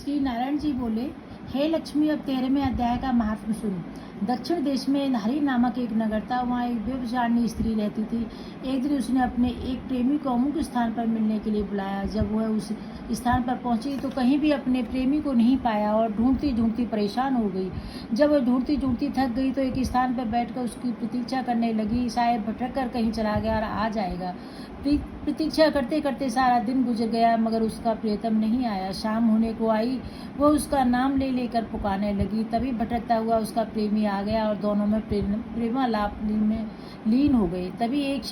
श्री नारायण जी बोले, हे लक्ष्मी, अब 13वें अध्याय का महात्म सुनो। दक्षिण देश में हरि नामक एक नगर था। वहाँ एक व्यभिचारिणी स्त्री रहती थी। एक दिन उसने अपने एक प्रेमी को अमुक स्थान पर मिलने के लिए बुलाया। जब वह उस स्थान पर पहुंची तो कहीं भी अपने प्रेमी को नहीं पाया और ढूंढती ढूंढती परेशान हो गई। जब वह ढूंढती ढूंढती थक गई तो एक स्थान पर बैठकर उसकी प्रतीक्षा करने लगी। शायद भटक कर कहीं चला गया और आ जाएगा। प्रतीक्षा करते करते सारा दिन गुजर गया, मगर उसका प्रियतम नहीं आया। शाम होने को आई। वह उसका नाम ले लेकर पुकारने लगी। तभी भटकता हुआ उसका प्रेमी आ गया और दोनों में प्रेमालाप में लीन हो गए। तभी एक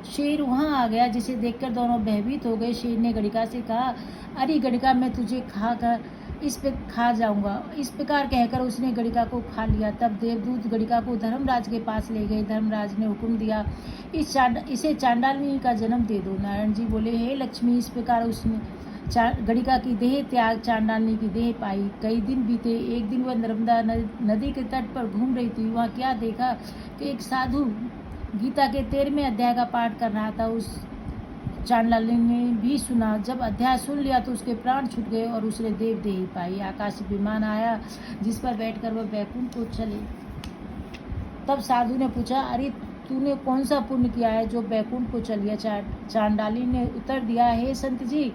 शेर वहां आ गया, जिसे देखकर दोनों भयभीत हो गए। शेर ने गणिका से कहा, अरे गणिका, मैं तुझे खा जाऊंगा। इस प्रकार कहकर उसने गणिका को खा लिया। तब देवदूत गणिका को धर्मराज के पास ले गए। धर्मराज ने हुक्म दिया, इसे चांडालिनी का जन्म दे दो। नारायण जी बोले, हे लक्ष्मी, इस प्रकार उसने गणिका की देह त्याग चांडालिनी की देह पाई। कई दिन बीते। एक दिन वह नर्मदा नदी के तट पर घूम रही थी। वहाँ क्या देखा कि एक साधु गीता के 13वें अध्याय का पाठ कर रहा था। उस चांडालिनी ने भी सुना। जब अध्याय सुन लिया तो उसके प्राण छूट गए और उसने देवदेही पाई। आकाशीय विमान आया, जिस पर बैठकर वह बैकुंठ को चले। तब साधु ने पूछा, अरे तूने कौन सा पुण्य किया है जो बैकुंठ को चलिया? चांडाली ने उत्तर दिया, हे संत जी,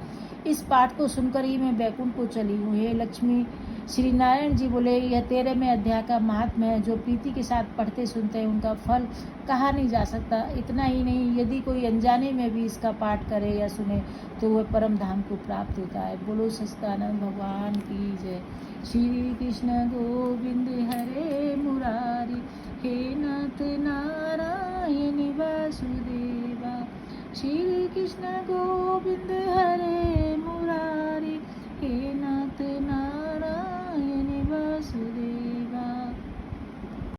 इस पाठ को सुनकर ही मैं बैकुंठ को चली हूँ। हे लक्ष्मी, श्री नारायण जी बोले, यह 13वें अध्याय का महात्म्य है। जो प्रीति के साथ पढ़ते सुनते हैं उनका फल कहा नहीं जा सकता। इतना ही नहीं, यदि कोई अनजाने में भी इसका पाठ करे या सुने तो वह परम धाम को प्राप्त होता है। बोलो सच्चिदानंद भगवान की जय। श्री कृष्ण गोविंद हरे मुरारी, हे नाथ नारायण वासुदेवा। श्री कृष्ण गोविंद हरे मुरारी, हे नाथ